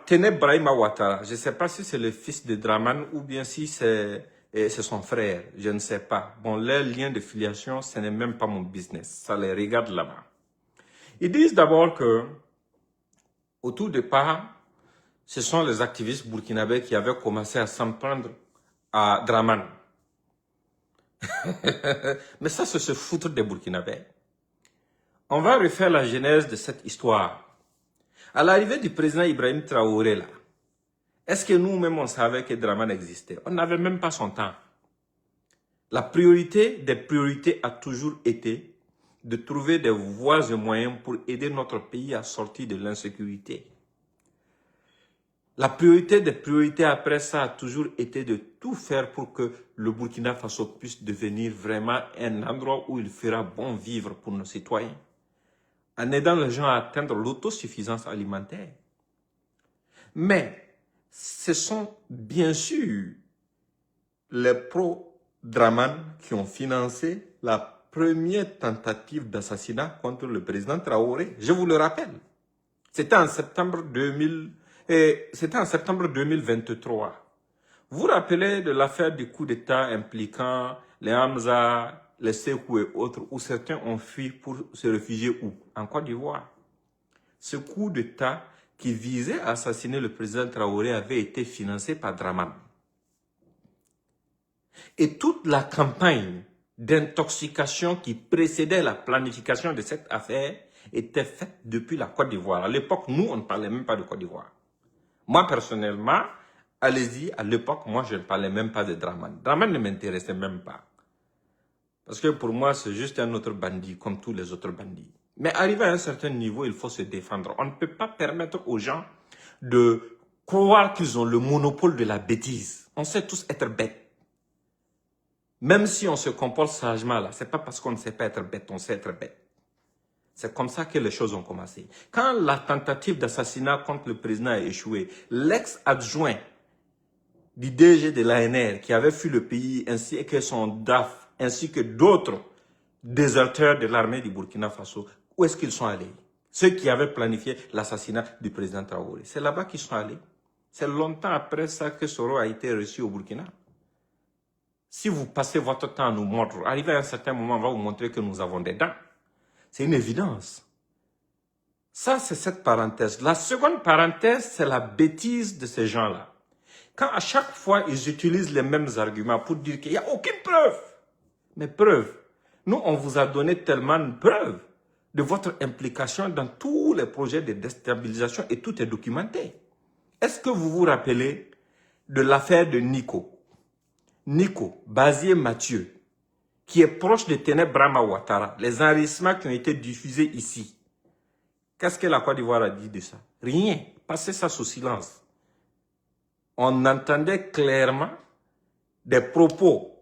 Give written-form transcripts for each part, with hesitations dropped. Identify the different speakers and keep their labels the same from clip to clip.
Speaker 1: Tené Brahima Ouattara, je ne sais pas si c'est le fils de Draman ou bien si c'est son frère, je ne sais pas. Bon, leur lien de filiation, ce n'est même pas mon business, ça les regarde là-bas. Ils disent d'abord que, au tout départ, ce sont les activistes burkinabés qui avaient commencé à s'en prendre à Draman. Mais ça, c'est se foutre des Burkinabés. On va refaire la genèse de cette histoire. À l'arrivée du président Ibrahim Traoré, là, est-ce que nous-mêmes, on savait que Draman existait? On n'avait même pas son temps. La priorité des priorités a toujours été de trouver des voies et moyens pour aider notre pays à sortir de l'insécurité. La priorité des priorités après ça a toujours été de tout faire pour que le Burkina Faso puisse devenir vraiment un endroit où il fera bon vivre pour nos citoyens, en aidant les gens à atteindre l'autosuffisance alimentaire. Mais ce sont bien sûr les pro-Draman qui ont financé la première tentative d'assassinat contre le président Traoré. Je vous le rappelle. C'était en septembre 2023. Vous vous rappelez de l'affaire du coup d'État impliquant les Hamza, les Sékou et autres, où certains ont fui pour se réfugier où? En Côte d'Ivoire. Ce coup d'État qui visait à assassiner le président Traoré avait été financé par Draman. Et toute la campagne d'intoxication qui précédait la planification de cette affaire était faite depuis la Côte d'Ivoire. À l'époque, nous, on ne parlait même pas de Côte d'Ivoire. Moi, personnellement, allez-y, à l'époque, moi, je ne parlais même pas de Draman. Draman ne m'intéressait même pas. Parce que pour moi, c'est juste un autre bandit, comme tous les autres bandits. Mais arrivé à un certain niveau, il faut se défendre. On ne peut pas permettre aux gens de croire qu'ils ont le monopole de la bêtise. On sait tous être bêtes. Même si on se comporte sagement là, c'est pas parce qu'on ne sait pas être bête, on sait être bête. C'est comme ça que les choses ont commencé. Quand la tentative d'assassinat contre le président a échoué, l'ex-adjoint du DG de l'ANR qui avait fui le pays, ainsi que son DAF, ainsi que d'autres déserteurs de l'armée du Burkina Faso, où est-ce qu'ils sont allés? Ceux qui avaient planifié l'assassinat du président Traoré. C'est là-bas qu'ils sont allés. C'est longtemps après ça que Soro a été reçu au Burkina. Si vous passez votre temps à nous montrer, arrivé à un certain moment, on va vous montrer que nous avons des dents. C'est une évidence. Ça, c'est cette parenthèse. La seconde parenthèse, c'est la bêtise de ces gens-là. Quand à chaque fois, ils utilisent les mêmes arguments pour dire qu'il n'y a aucune preuve. Mais preuve. Nous, on vous a donné tellement de preuves de votre implication dans tous les projets de déstabilisation et tout est documenté. Est-ce que vous vous rappelez de l'affaire de Nico? Nico, Bazier Mathieu, qui est proche de Tené Brahima Ouattara, les enregistrements qui ont été diffusés ici. Qu'est-ce que la Côte d'Ivoire a dit de ça? Rien. Passez ça sous silence. On entendait clairement des propos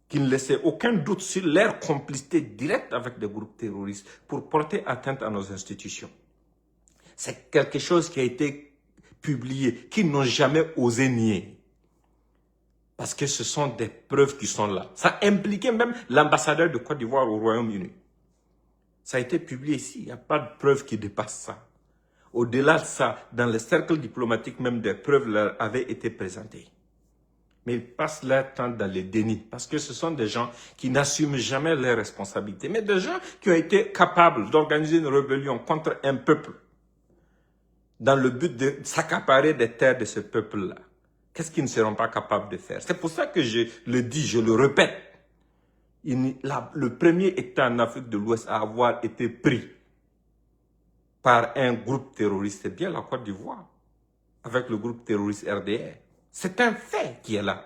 Speaker 1: qui ne laissaient aucun doute sur leur complicité directe avec des groupes terroristes pour porter atteinte à nos institutions. C'est quelque chose qui a été publié, qu'ils n'ont jamais osé nier. Parce que ce sont des preuves qui sont là. Ça impliquait même l'ambassadeur de Côte d'Ivoire au Royaume-Uni. Ça a été publié ici, il n'y a pas de preuve qui dépasse ça. Au-delà de ça, dans les cercles diplomatiques, même des preuves leur avaient été présentées. Mais ils passent leur temps dans le déni, parce que ce sont des gens qui n'assument jamais leurs responsabilités, mais des gens qui ont été capables d'organiser une rébellion contre un peuple, dans le but de s'accaparer des terres de ce peuple-là. Qu'est-ce qu'ils ne seront pas capables de faire? C'est pour ça que je le dis, je le répète. Le premier État en Afrique de l'Ouest à avoir été pris par un groupe terroriste, c'est bien la Côte d'Ivoire, avec le groupe terroriste RDR. C'est un fait qui est là.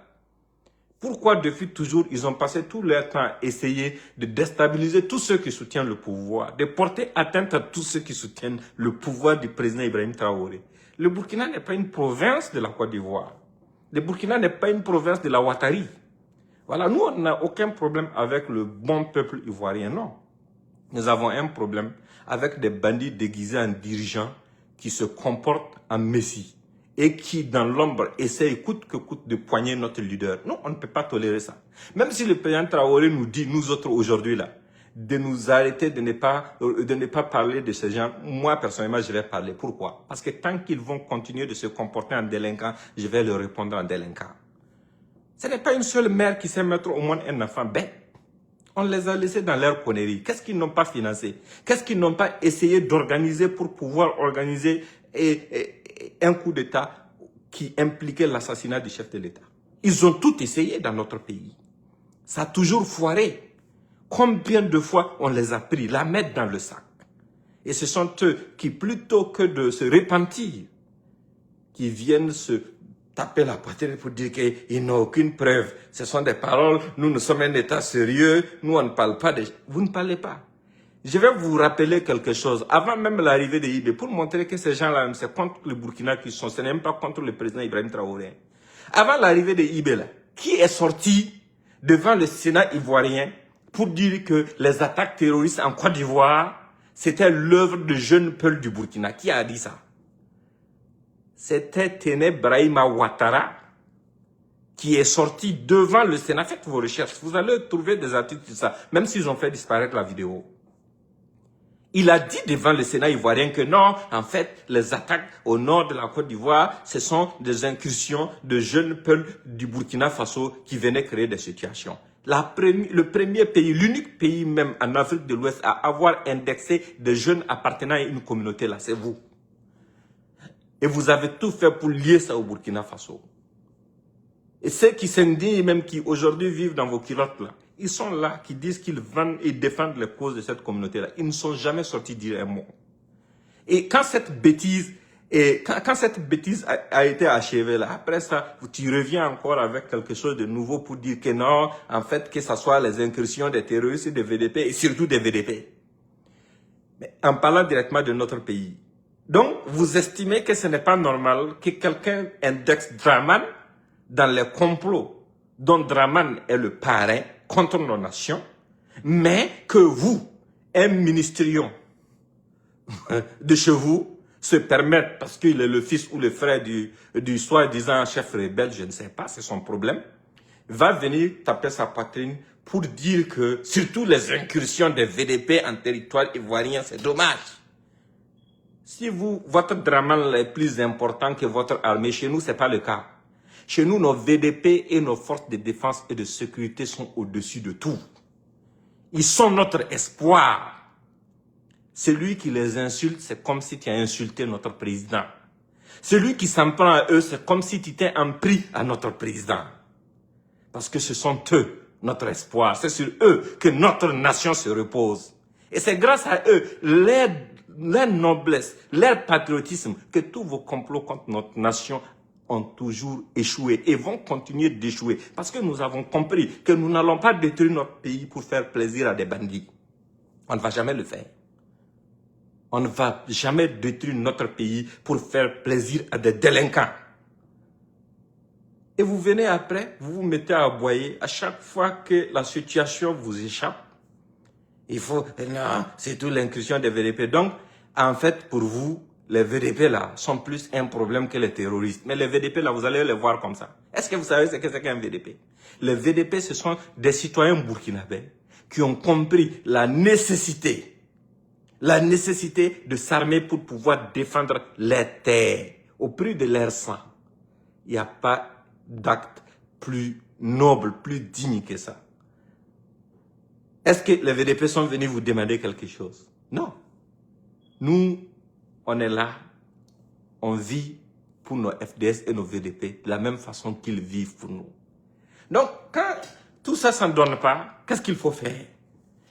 Speaker 1: Pourquoi depuis toujours, ils ont passé tout leur temps à essayer de déstabiliser tous ceux qui soutiennent le pouvoir, de porter atteinte à tous ceux qui soutiennent le pouvoir du président Ibrahim Traoré. Le Burkina n'est pas une province de la Côte d'Ivoire. Le Burkina n'est pas une province de la Ouattari. Voilà, nous, on n'a aucun problème avec le bon peuple ivoirien, non. Nous avons un problème avec des bandits déguisés en dirigeants qui se comportent en messie et qui, dans l'ombre, essayent coûte que coûte de poigner notre leader. Non, on ne peut pas tolérer ça. Même si le président Traoré nous dit, nous autres aujourd'hui là, de nous arrêter, de ne pas parler de ces gens. Moi, personnellement, je vais parler. Pourquoi? Parce que tant qu'ils vont continuer de se comporter en délinquant, je vais leur répondre en délinquant. Ce n'est pas une seule mère qui sait mettre au monde un enfant bête. On les a laissés dans leur connerie. Qu'est-ce qu'ils n'ont pas financé? Qu'est-ce qu'ils n'ont pas essayé d'organiser pour pouvoir organiser un coup d'État qui impliquait l'assassinat du chef de l'État? Ils ont tout essayé dans notre pays. Ça a toujours foiré. Combien de fois on les a pris, la mettre dans le sac? Et ce sont eux qui, plutôt que de se repentir, qui viennent se taper la poitrine pour dire qu'ils n'ont aucune preuve. Ce sont des paroles, nous sommes un État sérieux, nous on ne parle pas de... Vous ne parlez pas. Je vais vous rappeler quelque chose. Avant même l'arrivée de IB, pour montrer que ces gens-là, c'est contre le Burkina qu'ils sont, ce n'est même pas contre le président Ibrahim Traoré. Avant l'arrivée de IB, là, qui est sorti devant le Sénat ivoirien pour dire que les attaques terroristes en Côte d'Ivoire, c'était l'œuvre de jeunes peuls du Burkina? Qui a dit ça? C'était Téné Brahima Ouattara qui est sorti devant le Sénat. Faites vos recherches, vous allez trouver des articles sur ça, même s'ils ont fait disparaître la vidéo. Il a dit devant le Sénat ivoirien que non, en fait, les attaques au nord de la Côte d'Ivoire, ce sont des incursions de jeunes peuples du Burkina Faso qui venaient créer des situations. Le premier pays, l'unique pays même en Afrique de l'Ouest à avoir indexé des jeunes appartenant à une communauté là, c'est vous. Et vous avez tout fait pour lier ça au Burkina Faso. Et ceux qui s'indignent, même qui aujourd'hui vivent dans vos culottes là, ils sont là, qui disent qu'ils vendent et défendent les causes de cette communauté-là. Ils ne sont jamais sortis dire un mot. Et quand cette bêtise, a été achevée là, après ça, tu reviens encore avec quelque chose de nouveau pour dire que non, en fait, que ce soit les incursions des terroristes, des VDP et surtout des VDP. Mais en parlant directement de notre pays. Donc, vous estimez que ce n'est pas normal que quelqu'un indexe Draman dans les complots dont Draman est le parrain contre nos nations, mais que vous, un ministérion de chez vous, se permette, parce qu'il est le fils ou le frère du soi-disant chef rebelle, je ne sais pas, c'est son problème, va venir taper sa poitrine pour dire que, surtout les incursions des VDP en territoire ivoirien, c'est dommage. Si votre Draman est plus important que votre armée, chez nous, ce n'est pas le cas. Chez nous, nos VDP et nos forces de défense et de sécurité sont au-dessus de tout. Ils sont notre espoir. Celui qui les insulte, c'est comme si tu as insulté notre président. Celui qui s'en prend à eux, c'est comme si tu t'es en pris à notre président. Parce que ce sont eux, notre espoir. C'est sur eux que notre nation se repose. Et c'est grâce à eux, leur noblesse, leur patriotisme, que tous vos complots contre notre nation ont toujours échoué et vont continuer d'échouer. Parce que nous avons compris que nous n'allons pas détruire notre pays pour faire plaisir à des bandits. On ne va jamais le faire. On ne va jamais détruire notre pays pour faire plaisir à des délinquants. Et vous venez après, vous vous mettez à aboyer à chaque fois que la situation vous échappe. Il faut, non, c'est tout l'incursion des VDP. Donc, en fait, pour vous, les VDP là sont plus un problème que les terroristes. Mais les VDP là, vous allez les voir comme ça. Est-ce que vous savez ce que c'est qu'un VDP? Les VDP, ce sont des citoyens burkinabés qui ont compris la nécessité de s'armer pour pouvoir défendre les terres au prix de leur sang. Il n'y a pas d'acte plus noble, plus digne que ça. Est-ce que les VDP sont venus vous demander quelque chose? Non. Nous, on est là, on vit pour nos FDS et nos VDP de la même façon qu'ils vivent pour nous. Donc, quand tout ça ne donne pas, qu'est-ce qu'il faut faire?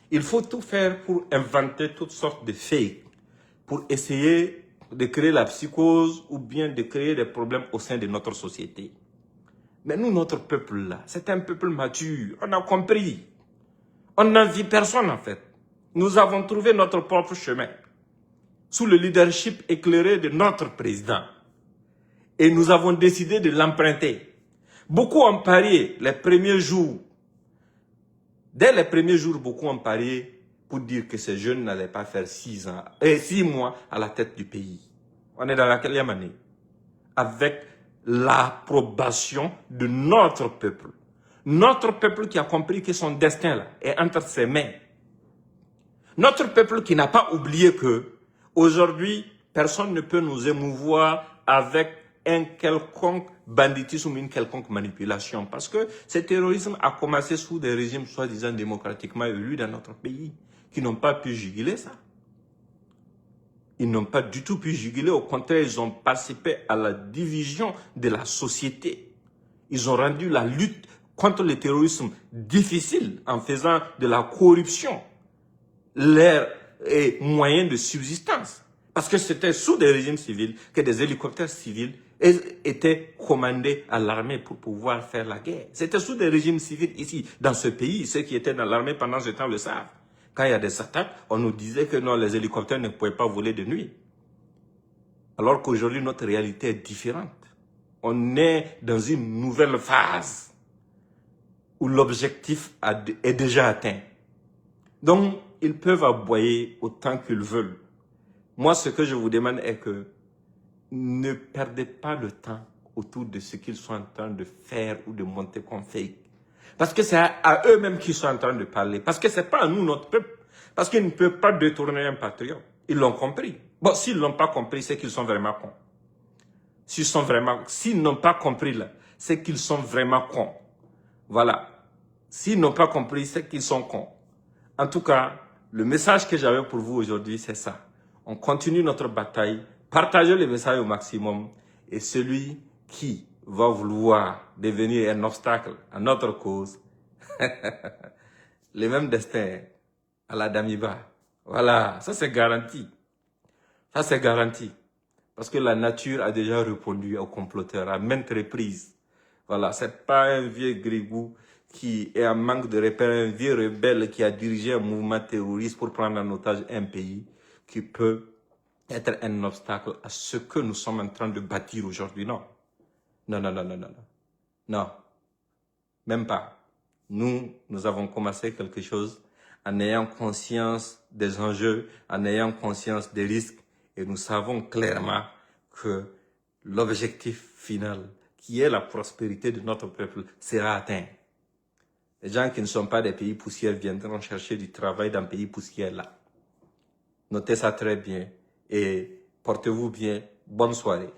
Speaker 1: Il faut tout faire pour inventer toutes sortes de fakes, pour essayer de créer la psychose ou bien de créer des problèmes au sein de notre société. Mais nous, notre peuple là, c'est un peuple mature, on a compris. On n'envie personne en fait. Nous avons trouvé notre propre chemin sous le leadership éclairé de notre président. Et nous avons décidé de l'emprunter. Beaucoup ont parié les premiers jours. Dès les premiers jours, beaucoup ont parié pour dire que ces jeunes n'allaient pas faire 6 mois à la tête du pays. On est dans la quatrième année. Avec l'approbation de notre peuple. Notre peuple qui a compris que son destin là, est entre ses mains. Notre peuple qui n'a pas oublié que aujourd'hui, personne ne peut nous émouvoir avec un quelconque banditisme ou une quelconque manipulation. Parce que ce terrorisme a commencé sous des régimes soi-disant démocratiquement élus dans notre pays, qui n'ont pas pu juguler ça. Ils n'ont pas du tout pu juguler, au contraire, ils ont participé à la division de la société. Ils ont rendu la lutte contre le terrorisme difficile en faisant de la corruption leur moyen de subsistance. Parce que c'était sous des régimes civils que des hélicoptères civils étaient commandés à l'armée pour pouvoir faire la guerre. C'était sous des régimes civils ici, dans ce pays. Ceux qui étaient dans l'armée pendant ce temps le savent. Quand il y a des attaques, on nous disait que non, les hélicoptères ne pouvaient pas voler de nuit. Alors qu'aujourd'hui, notre réalité est différente. On est dans une nouvelle phase où l'objectif est déjà atteint. Donc, ils peuvent aboyer autant qu'ils veulent. Moi, ce que je vous demande est que ne perdez pas le temps autour de ce qu'ils sont en train de faire ou de monter comme fake. Parce que c'est à eux-mêmes qu'ils sont en train de parler. Parce que ce n'est pas à nous, notre peuple. Parce qu'ils ne peuvent pas détourner un patriote. Ils l'ont compris. Bon, s'ils ne l'ont pas compris, c'est qu'ils sont vraiment cons. S'ils n'ont pas compris là, c'est qu'ils sont vraiment cons. Voilà. S'ils n'ont pas compris, c'est qu'ils sont cons. En tout cas, le message que j'avais pour vous aujourd'hui, c'est ça. On continue notre bataille, partagez le message au maximum. Et celui qui va vouloir devenir un obstacle à notre cause, le même destin à la Damiba. Voilà, ça c'est garanti. Ça c'est garanti. Parce que la nature a déjà répondu aux comploteurs à maintes reprises. Voilà, c'est pas un vieux gribou qui est en manque de repères, un vieux rebelle qui a dirigé un mouvement terroriste pour prendre en otage un pays qui peut être un obstacle à ce que nous sommes en train de bâtir aujourd'hui. Non. Non, non, non, non, non. Non. Même pas. Nous avons commencé quelque chose en ayant conscience des enjeux, en ayant conscience des risques, et nous savons clairement que l'objectif final, qui est la prospérité de notre peuple, sera atteint. Les gens qui ne sont pas des pays poussières viendront chercher du travail dans les pays poussières là. Notez ça très bien et portez-vous bien. Bonne soirée.